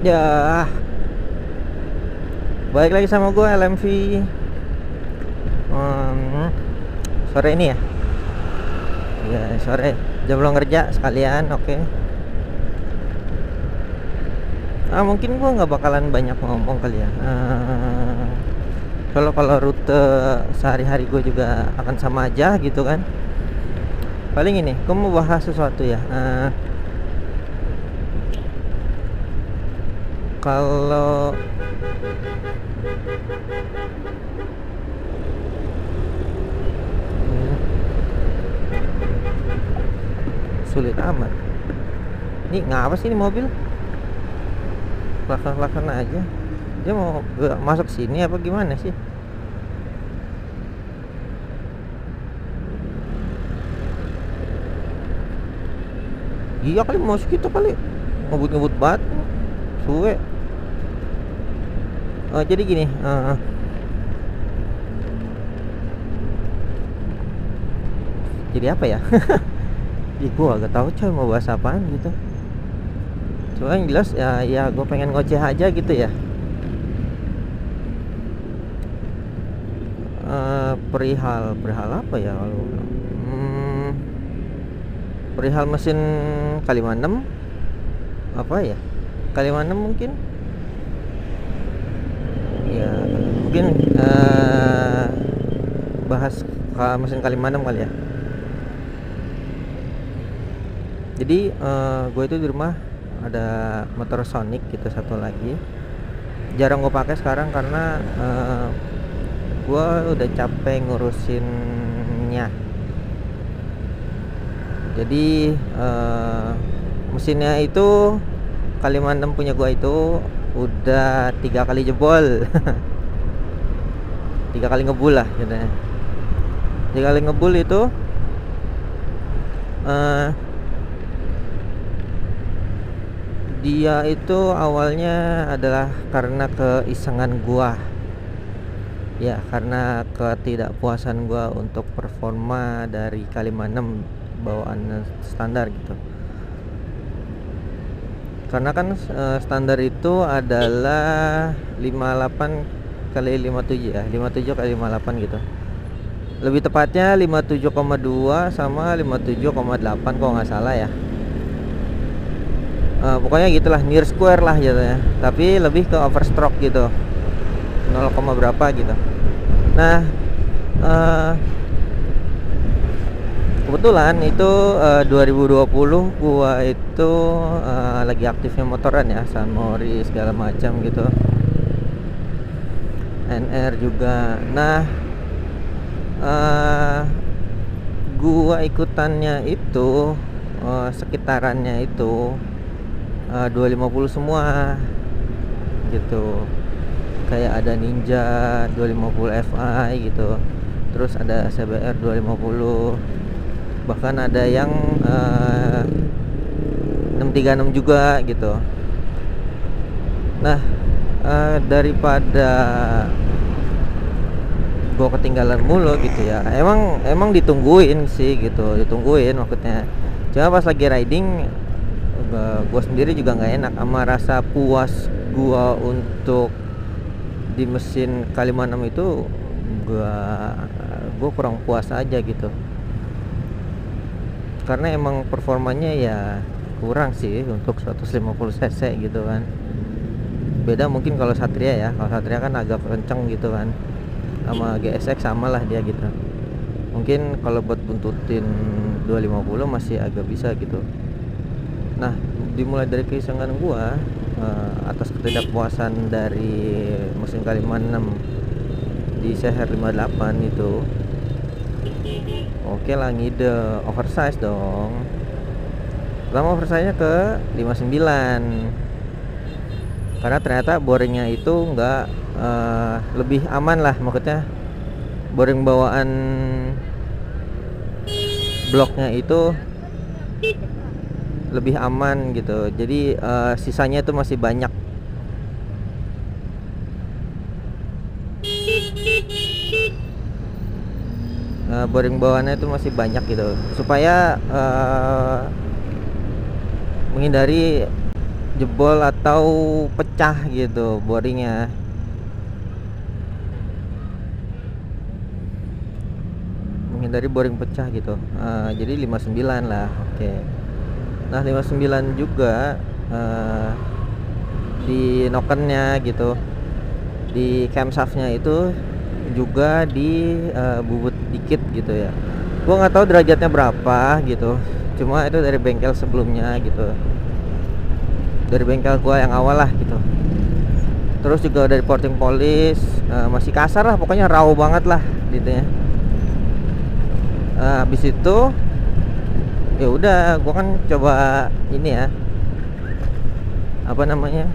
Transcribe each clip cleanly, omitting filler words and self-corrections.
Ya, balik lagi sama gue LMV. Hmm, Sore ini ya? Ya sore. Jam pulang kerja sekalian, oke. Mungkin gue nggak bakalan banyak ngomong kali ya. Kalau rute sehari-hari gue juga akan sama aja gitu kan. Paling ini, gue mau bahas sesuatu ya. Kalau sulit amat. Ini ngapa sih ini mobil? Lakan-lakan aja. Dia mau masuk sini apa gimana sih? Iya kali mau segitu kali. Ngebut-ngebut banget. Suwe. Jadi gini, jadi apa ya? Ih, gue agak tahu coy mau bahas apaan gitu. Cuma yang jelas ya gue pengen ngoceh aja gitu ya. Perihal apa ya kalau perihal mesin Kaliman 6 apa ya? Kaliman 6 mungkin. Ya, mungkin bahas mesin Kaliman 6 kali ya. Jadi gue itu di rumah ada motor Sonic gitu satu lagi. Jarang gue pakai sekarang karena gue udah capek ngurusinnya. Jadi mesinnya itu Kaliman 6 punya gue itu udah 3 kali jebol. 3 kali ngebul lah gitu ya. 3 kali ngebul itu dia itu awalnya adalah karena keisengan gua. Ya, karena ketidakpuasan gua untuk performa dari Kaliman 6 bawaan standar gitu. Karena kan standar itu adalah 58 kali 57 ya, 57 kali 58 gitu. Lebih tepatnya 57,2 sama 57,8 kalau nggak salah ya. Pokoknya gitulah, near square lah gitu ya, tapi lebih ke overstroke gitu, 0, berapa gitu. Nah, kebetulan itu 2020 gua itu lagi aktifnya motoran ya, San Mori segala macam gitu, NR juga. Nah, gua ikutannya itu sekitarannya itu 250 semua gitu. Kayak ada Ninja 250 Fi gitu, terus ada CBR 250, bahkan ada yang 636 juga gitu. Nah, daripada gue ketinggalan mulu gitu ya, emang ditungguin sih gitu, ditungguin maksudnya. Cuma pas lagi riding gue sendiri juga nggak enak sama rasa puas gue untuk di mesin Kaliman 6 itu. Gue kurang puas aja gitu, karena emang performanya ya kurang sih untuk 150 cc gitu kan. Beda mungkin kalau Satria ya, kalau Satria kan agak kenceng gitu kan, sama GSX sama lah dia gitu. Mungkin kalau buat buntutin 250 masih agak bisa gitu. Nah, dimulai dari keisengan gua atas ketidakpuasan dari mesin Kaliman 6 di CHR 58 itu. Oke lah, ngide oversize dong. Pertama oversize-nya ke 59, karena ternyata boringnya itu nggak lebih aman lah, maksudnya boring bawaan bloknya itu lebih aman gitu. Jadi sisanya itu masih banyak. Boring bawaannya itu masih banyak gitu, supaya menghindari jebol atau pecah gitu boringnya. Menghindari boring pecah gitu. Jadi 59 lah. Oke. Nah 59 juga di nokennya gitu, di camshaftnya itu juga di bubut dikit gitu ya. Gua nggak tahu derajatnya berapa gitu, cuma itu dari bengkel sebelumnya gitu, dari bengkel gua yang awal lah gitu. Terus juga dari porting polish masih kasar lah, pokoknya raw banget lah gitu ya. Habis itu ya udah gua kan coba ini ya, apa namanya,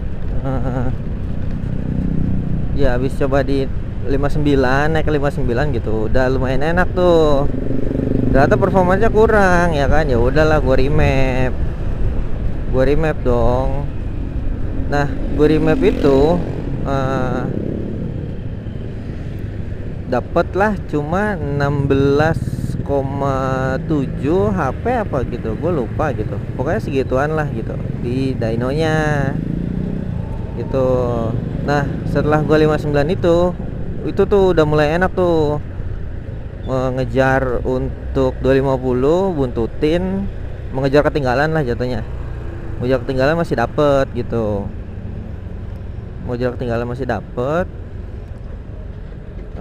ya habis coba di 59 naik ke 59 gitu, udah lumayan enak tuh. Ternyata performanya kurang ya kan, ya udahlah gue remap dong. Nah gue remap itu dapet lah cuma 16,7 HP apa gitu, gue lupa gitu, pokoknya segituan lah gitu di dynonya gitu. Nah setelah gue 59 itu tuh udah mulai enak tuh, mengejar untuk 250 buntutin, mengejar ketinggalan lah jatuhnya. Mengejar ketinggalan masih dapet gitu, mengejar ketinggalan masih dapet.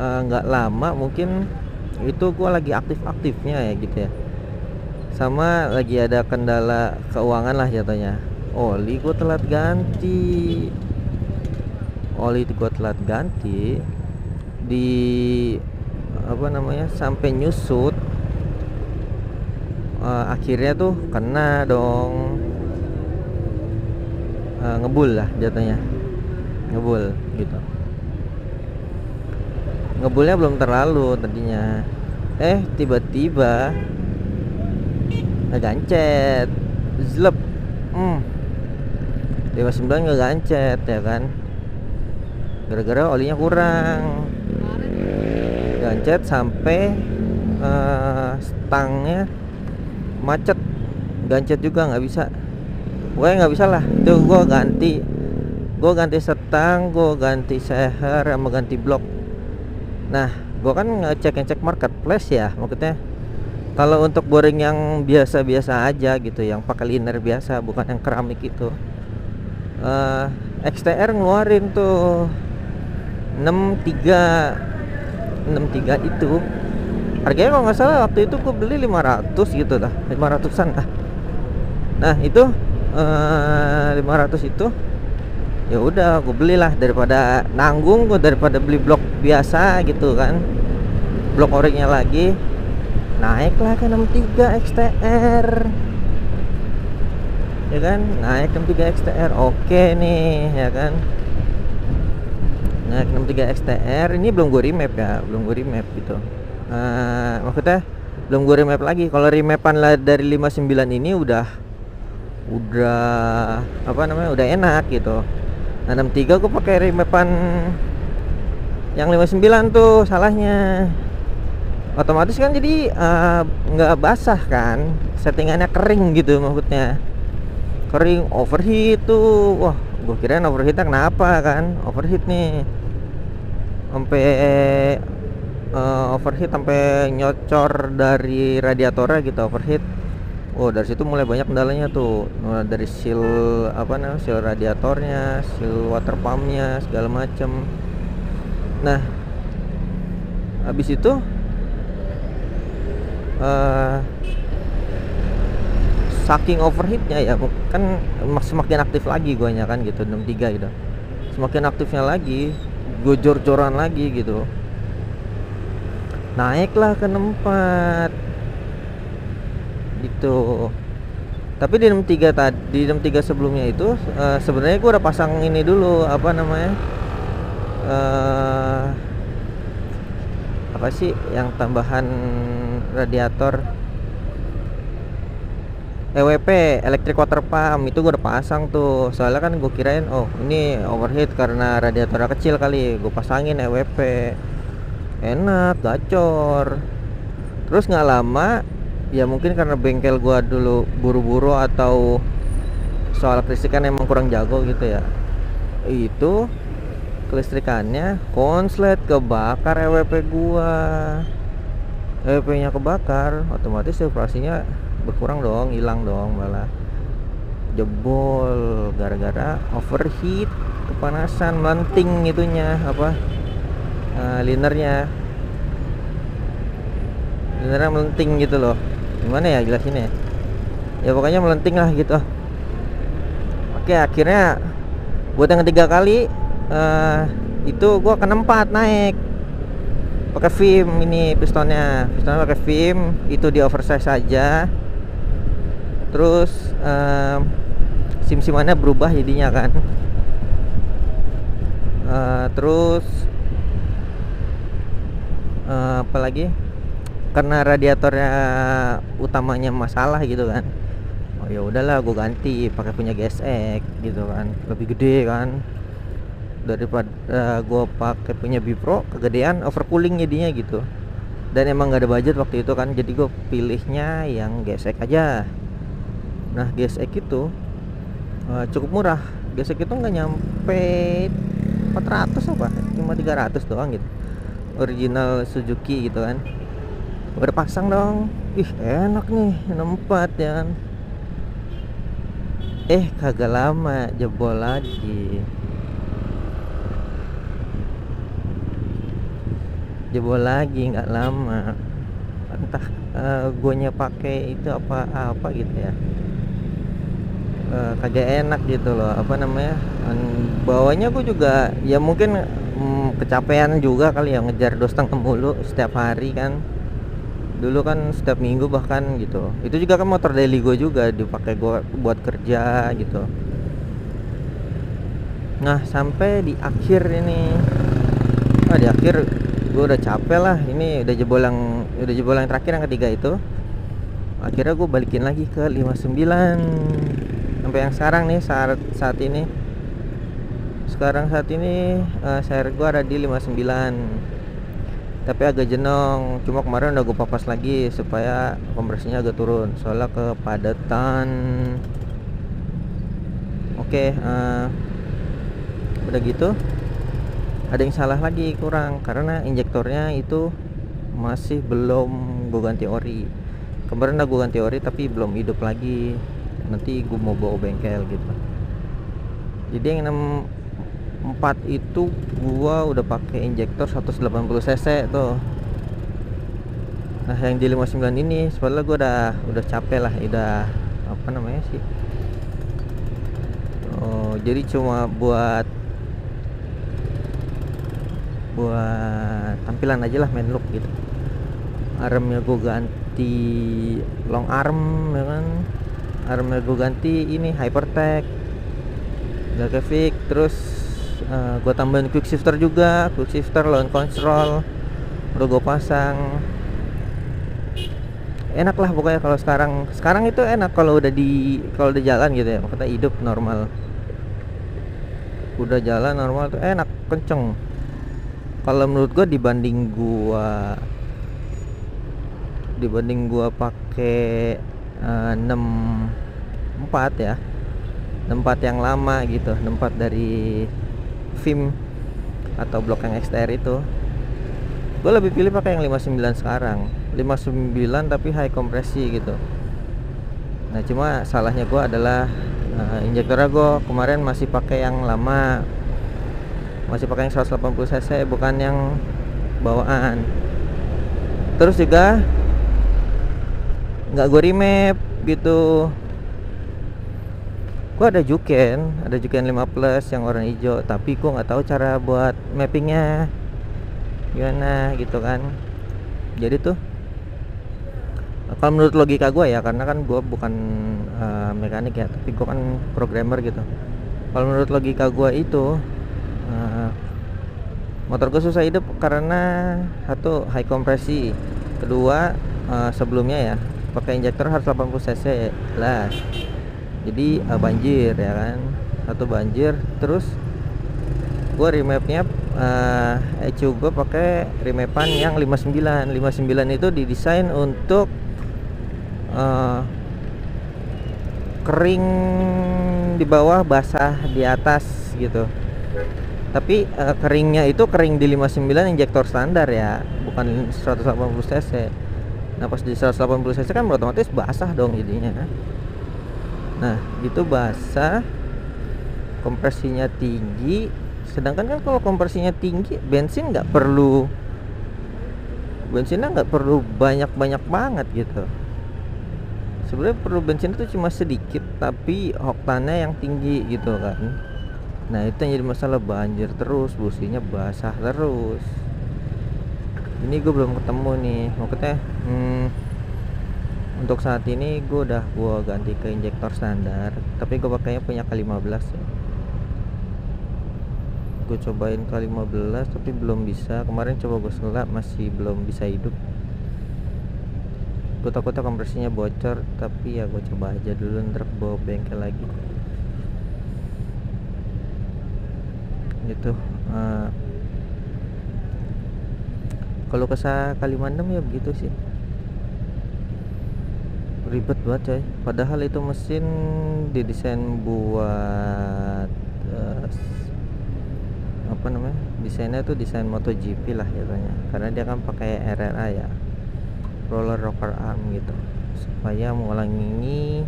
Nggak lama mungkin itu gua lagi aktif-aktifnya ya gitu ya, sama lagi ada kendala keuangan lah jatuhnya. Oli gua telat ganti, di apa namanya, sampai nyusut. Akhirnya tuh kena dong, ngebul lah jatuhnya, ngebul gitu. Ngebulnya belum terlalu tadinya, tiba-tiba ngegancet, zlep, 59 ngegancet ya kan, gara-gara olinya kurang. Gancet sampai stangnya macet, gancet juga nggak bisa. Gue nggak bisa lah, itu gue ganti stang, gue ganti seher sama ganti blok. Nah gue kan ngecek marketplace ya, maksudnya kalau untuk boring yang biasa-biasa aja gitu, yang pakai liner biasa, bukan yang keramik itu, XTR ngeluarin tuh 63 itu harganya kalau nggak salah waktu itu gue beli 500 gitu lah, 500-an lah. Nah itu 500 itu ya udah gue belilah, daripada nanggung gue, daripada beli blok biasa gitu kan, blok oriknya lagi. Naiklah ke 63 XTR ya kan, naik 63 XTR, oke nih ya kan. Naik 63 XTR ini belum gue remap ya, belum gue remap gitu. Maksudnya belum gue remap lagi. Kalau remapan lah dari 59 ini udah apa namanya, udah enak gitu. Nah 63 gue pakai remapan yang 59 tuh salahnya, otomatis kan jadi nggak basah kan, settingannya kering gitu, maksudnya kering, overheat tuh. Wah gue kirain overheatnya kenapa kan, overheat nih sampai overheat sampai nyocor dari radiatornya gitu, overheat. Oh dari situ mulai banyak kendalanya tuh, mulai dari seal apa namanya, seal radiatornya, seal water pumpnya segala macem. Nah habis itu saking overheatnya ya kan, semakin aktif lagi guanya kan gitu, 63 gitu, semakin aktifnya lagi gue jor-joran lagi gitu, naiklah ke 64 gitu. Tapi di 63 tadi, di 63 sebelumnya itu sebenarnya gue udah pasang ini dulu, apa namanya, apa sih yang tambahan radiator, EWP, electric water pump, itu gue udah pasang tuh. Soalnya kan gue kirain oh ini overheat karena radiatornya kecil kali, gue pasangin EWP, enak gacor. Terus nggak lama ya, mungkin karena bengkel gue dulu buru-buru atau soal kelistrikan emang kurang jago gitu ya. Itu kelistrikannya konslet kebakar EWP gua. EWP nya kebakar, otomatis operasinya berkurang dong, hilang dong, malah jebol gara-gara overheat, kepanasan, melenting itunya apa, linernya melenting gitu loh. Gimana ya jelasinnya ya, pokoknya melenting lah gitu. Oke, akhirnya buat yang ketiga kali itu gua ke 4 naik pakai film. Ini pistonnya pakai film, itu di oversize saja. Terus sim-simannya berubah jadinya kan. Terus apalagi karena radiatornya utamanya masalah gitu kan. Oh ya udahlah, gue ganti pakai punya GSX gitu kan, lebih gede kan daripada gue pakai punya Bipro, kegedean, overcooling jadinya gitu. Dan emang gak ada budget waktu itu kan, jadi gue pilihnya yang GSX aja. Nah GSX itu cukup murah. GSX itu nggak nyampe 400 apa, cuma 300 doang gitu, original Suzuki gitu kan. Udah pasang dong, ih enak nih 64 ya kan. Kagak lama jebol lagi. Nggak lama, entah guanya pakai itu apa gitu ya, kagak enak gitu loh, apa namanya, bawanya gue juga ya mungkin kecapean juga kali ya, ngejar 2,5 mulu setiap hari kan. Dulu kan setiap minggu bahkan gitu. Itu juga kan motor daily gue juga, dipakai gue buat kerja gitu. Nah sampai di akhir ini, di akhir gue udah capek lah. Ini udah jebol yang terakhir, yang ketiga itu. Akhirnya gue balikin lagi ke 59 sampai yang sekarang nih, saat ini. Sekarang saat ini share gue ada di 59. Tapi agak jenong, cuma kemarin udah gue papas lagi supaya kompresinya agak turun, soalnya kepadatan. Oke, udah gitu ada yang salah lagi, kurang, karena injektornya itu masih belum gue ganti ori. Kemarin udah gue ganti ori tapi belum hidup lagi, nanti gue mau bawa bengkel gitu. Jadi yang 4 itu gua udah pakai injektor 180 cc tuh. Nah yang di 59 ini sebenarnya gua udah capek lah, udah apa namanya sih, jadi cuma buat tampilan aja lah, main look gitu. Armnya gua ganti long arm ya kan, armnya gua ganti ini Hypertech Delcavic. Terus gue tambahin quick shifter juga, lawn control udah gue pasang. Enak lah pokoknya kalau sekarang itu enak kalau udah jalan gitu ya, maksudnya hidup normal, udah jalan normal tuh enak, kenceng. Kalau menurut gue dibanding gua pakai 64 ya, 64 yang lama gitu, 64 dari film atau blok yang XTR itu, gue lebih pilih pakai yang 59 sekarang. 59 tapi high kompresi gitu. Nah cuma salahnya gue adalah injektornya gue kemarin masih pakai yang lama, masih pakai yang 180 cc, bukan yang bawaan. Terus juga nggak gue remap gitu. Gue ada Juken 5 plus yang warna hijau, tapi gue nggak tahu cara buat mappingnya gimana gitu kan. Jadi tuh kalau menurut logika gue ya, karena kan gue bukan mekanik ya, tapi gue kan programmer gitu. Kalau menurut logika gue itu motor gue susah hidup karena satu high kompresi, kedua sebelumnya ya pakai injektor 180 cc lah. Jadi banjir ya kan, satu banjir. Terus gue remapnya ECU gue pakai remapan yang 59 itu didesain untuk kering di bawah, basah di atas gitu. Tapi keringnya itu kering di 59 injektor standar ya, bukan 180 cc. Nah pas di 180 cc kan otomatis basah dong jadinya. Nah itu basah, kompresinya tinggi. Sedangkan kan kalau kompresinya tinggi, bensinnya nggak perlu banyak banget gitu. Sebenarnya perlu bensin itu cuma sedikit, tapi oktannya yang tinggi gitu kan. Nah itu yang jadi masalah, banjir terus, businya basah terus. Ini gue belum ketemu nih, maksudnya untuk saat ini gue ganti ke injektor standar, tapi gue pakainya punya K15 ya. Gue cobain K15 tapi belum bisa. Kemarin coba gue selak, masih belum bisa hidup. Gue takutnya kompresinya bocor, tapi ya gue coba aja dulu, ntar bawa bengkel lagi gitu. Kalau kesah K56 ya begitu sih, ribet banget coy. Padahal itu mesin didesain buat apa namanya, desainnya tuh desain MotoGP lah katanya, karena dia kan pakai RRA ya, roller rocker arm gitu, supaya mengulangi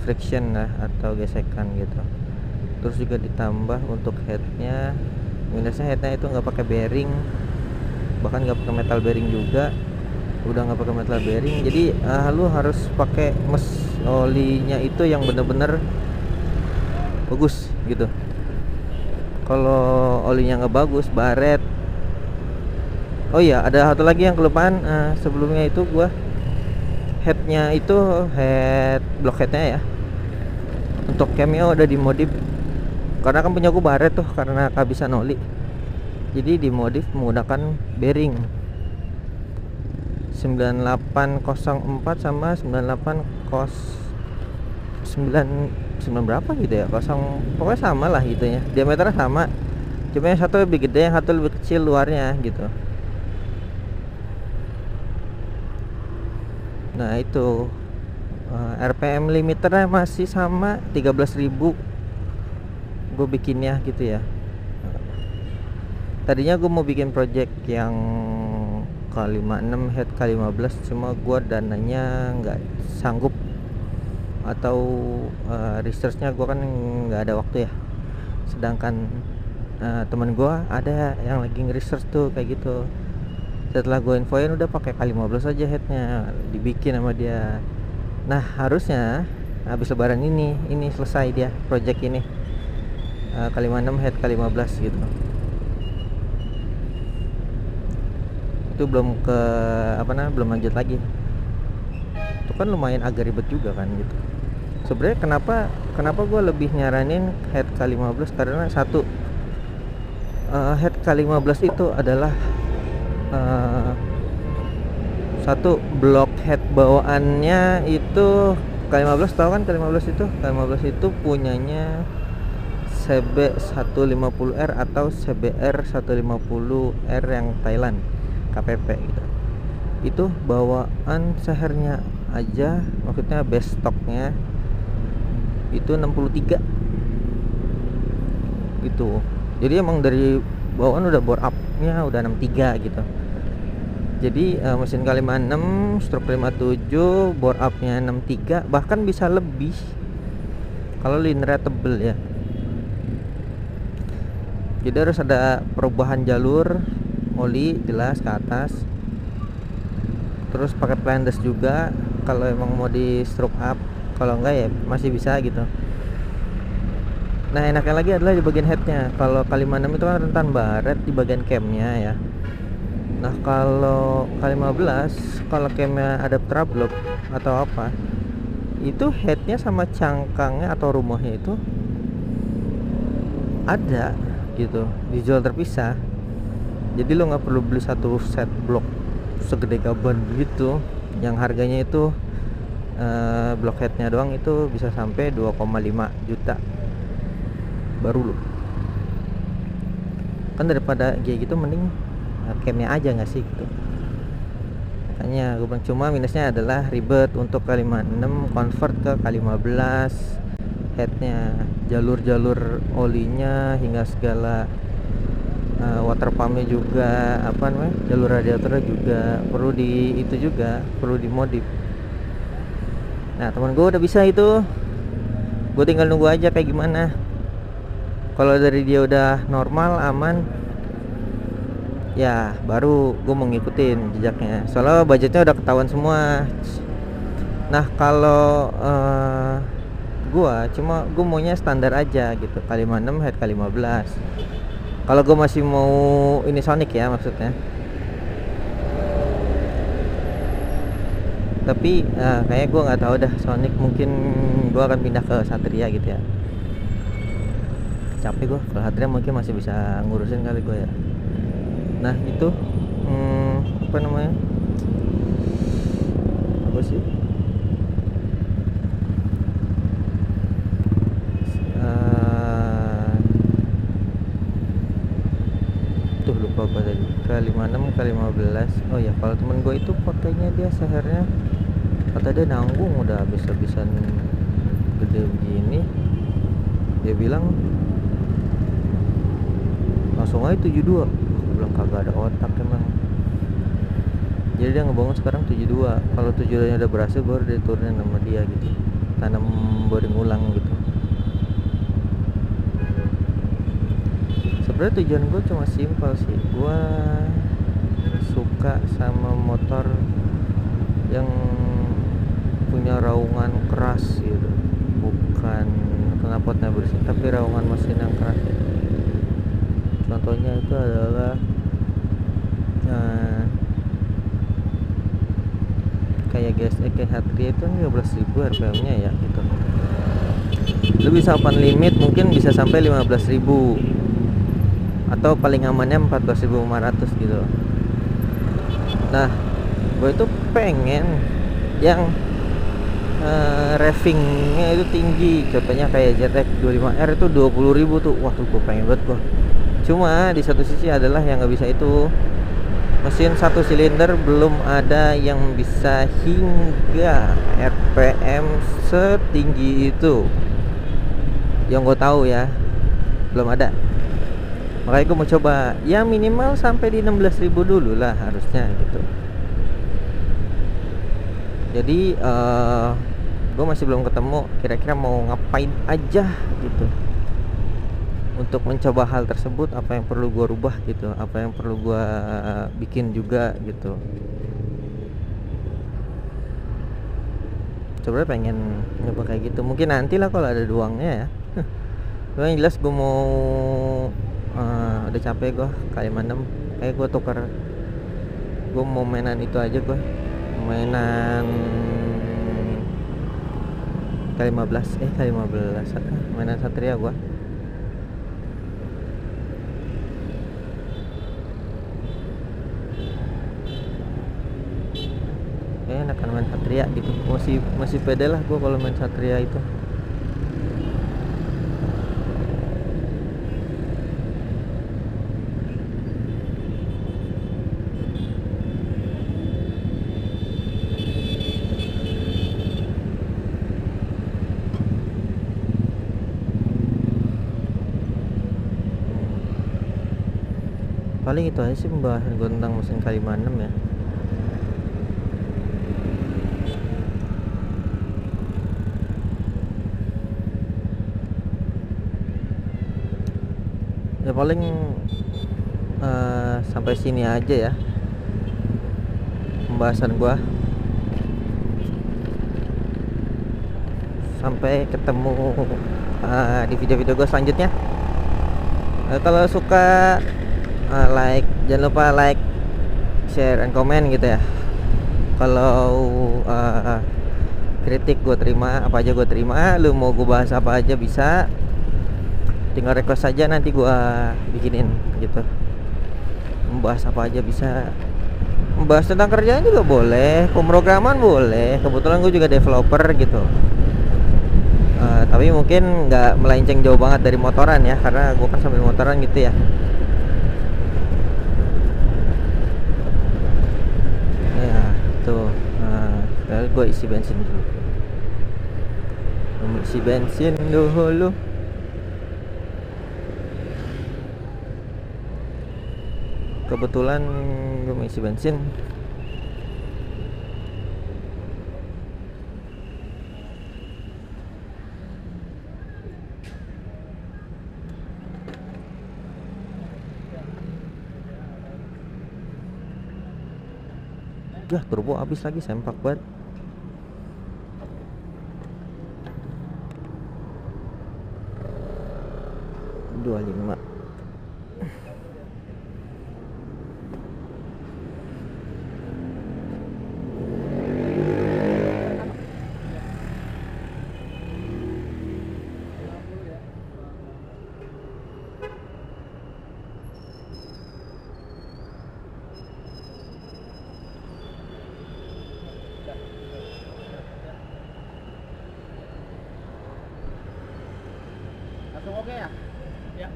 friction lah atau gesekan gitu. Terus juga ditambah untuk headnya, minusnya headnya itu nggak pakai bearing, bahkan nggak pakai metal bearing juga. Udah nggak pakai metal bearing, jadi lu harus pakai olinya itu yang bener-bener bagus gitu. Kalau olinya nggak bagus, baret. Oh iya, ada satu lagi yang kelupaan. Sebelumnya itu gua headnya itu blockheadnya ya, untuk Cameo udah dimodif, karena kan punya gua baret tuh karena kehabisan oli. Jadi dimodif menggunakan bearing 9804 sama 9 berapa gitu ya, pokoknya sama lah gitu ya, diameternya sama, cuma yang satu lebih gede, yang satu lebih kecil luarnya gitu. Nah itu RPM limiternya masih sama 13.000 gue bikinnya gitu ya. Tadinya gue mau bikin project yang K56 head K15, cuma gue dananya nggak sanggup, atau researchnya gue kan nggak ada waktu ya. Sedangkan teman gue ada yang lagi nge-research tuh kayak gitu. Setelah gue infoin, udah pakai K15 aja headnya, dibikin sama dia. Nah harusnya habis lebaran ini selesai dia project ini, K56 head K15 gitu. Itu belum belum lanjut lagi. Itu kan lumayan agak ribet juga kan gitu. Sebenarnya kenapa gue lebih nyaranin head K15, karena satu, head K15 itu adalah satu blok head bawaannya itu K15, tahu kan K15 itu punyanya CB150R atau CBR150R yang Thailand KPP gitu. Itu bawaan sehernya aja, maksudnya base stocknya itu 63 gitu. Jadi emang dari bawaan udah bore up-nya udah 63 gitu. Jadi mesin K56 stroke 57, bore up-nya 63, bahkan bisa lebih kalau linear tebel ya. Jadi harus ada perubahan jalur oli jelas ke atas, terus pakai plandes juga kalau emang mau di stroke up, kalau enggak ya masih bisa gitu. Nah enaknya lagi adalah di bagian headnya. Kalau K56 itu kan rentan baret di bagian camnya ya. Nah kalau K15, kalau camnya ada trouble atau apa, itu headnya sama cangkangnya atau rumahnya itu ada gitu, dijual terpisah. Jadi lo nggak perlu beli satu set blok segede gaban gitu, yang harganya itu blok headnya doang itu bisa sampai 2,5 juta baru lo. Kan daripada kayak gitu mending camnya aja nggak sih gitu. makanya gue bilang. Cuma minusnya adalah ribet untuk K56 convert ke K15 headnya, jalur-jalur olinya hingga segala water pumpnya juga, apa namanya, jalur radiatornya juga perlu perlu dimodif. Nah teman gue udah bisa itu, gue tinggal nunggu aja kayak gimana. Kalau dari dia udah normal aman, ya baru gue mau ngikutin jejaknya. Soalnya budgetnya udah ketahuan semua. Nah kalau gue maunya standar aja gitu, K56 head K15. Kalau gue masih mau ini Sonic ya maksudnya. Tapi kayak gue nggak tahu dah Sonic, mungkin gue akan pindah ke Satria gitu ya. Capek gue kalau Satria, mungkin masih bisa ngurusin kali gue ya. Nah itu apa namanya, apa sih, tuh lupa apa tadi, K56 K15. Oh ya, kalau temen gue itu pakainya dia sehernya, kata dia nanggung udah habis-habisan gede begini, dia bilang langsung aja 72. Aku bilang kagak ada otak emang. Jadi dia ngebangun sekarang 72. Kalau 72 nya udah berhasil baru dia turunin sama dia gitu, tanam boring ulang gitu. Sebenarnya tujuan gue cuma simpel sih, gue suka sama motor yang punya raungan keras gitu, bukan knalpotnya bersih tapi raungan mesin yang keras gitu. Contohnya itu adalah kayak GSX Hatria itu 13.000 RPM nya ya gitu. Lu bisa open limit mungkin bisa sampai 15.000, atau paling amannya 14.500 gitu. Nah gue itu pengen yang ravingnya itu tinggi, contohnya kayak ZX 25R itu 20.000 tuh. Wah tuh gue pengen banget gue. Cuma di satu sisi adalah yang nggak bisa itu, mesin satu silinder belum ada yang bisa hingga RPM setinggi itu, yang gue tahu ya, belum ada. Makanya gue mau coba ya minimal sampai di 16.000 dulu lah harusnya gitu. Jadi gue masih belum ketemu kira-kira mau ngapain aja gitu untuk mencoba hal tersebut, apa yang perlu gue rubah gitu, apa yang perlu gue bikin juga gitu. Sebenarnya pengen nyoba kayak gitu, mungkin nanti lah kalau ada uangnya ya. Yang jelas gue mau udah capek gue K56, kayak gue tukar, gue mau mainan itu aja, gue mainan K15 mainan Satria gue. Enakan main Satria gitu, masih pede lah gue kalau main Satria itu. Paling itu aja sih pembahasan gue tentang mesin K56 ya. Ya paling sampai sini aja ya pembahasan gua. Sampai ketemu di video-video gua selanjutnya. Kalau suka like, jangan lupa like, share, and comment gitu ya. Kalau kritik gue terima, apa aja gue terima. Lu mau gue bahas apa aja bisa, tinggal request aja nanti gue bikinin gitu. Membahas apa aja bisa, membahas tentang kerjaan juga boleh, pemrograman boleh. Kebetulan gue juga developer gitu. Tapi mungkin nggak melenceng jauh banget dari motoran ya, karena gue kan sambil motoran gitu ya. gue isi bensin dulu. Isi bensin dulu. Kebetulan gue mau isi bensin. Yah, turbo habis lagi, sempak banget. Dua lima. Langsung oke ya? Ya.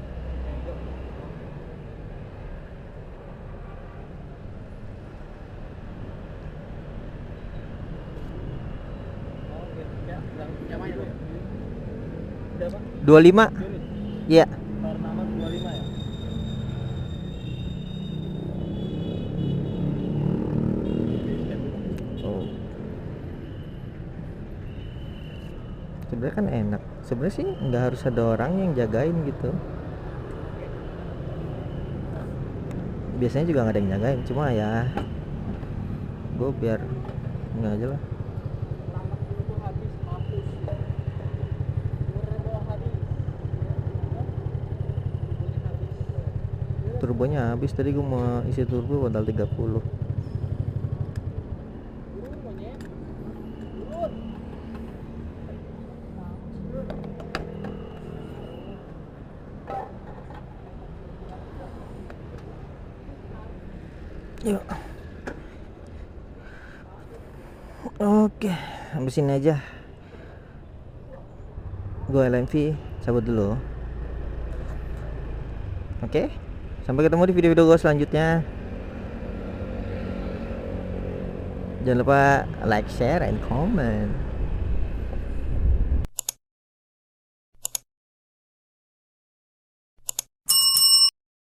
Oke, ya, yang mana tuh? Udah, Pak? 25. Iya. Pertama 25 ya? Oh. Sebenarnya kan enak. Sebenarnya sih nggak harus ada orang yang jagain gitu. Biasanya juga nggak ada yang jagain, cuma ya gue biar ini aja lah. Turbonya habis, tadi gue mau isi turbo modal 30. Yuk. Oke, habis ini aja. Gue LMV cabut dulu. Oke, sampai ketemu di video-video gue selanjutnya. Jangan lupa like, share, and comment.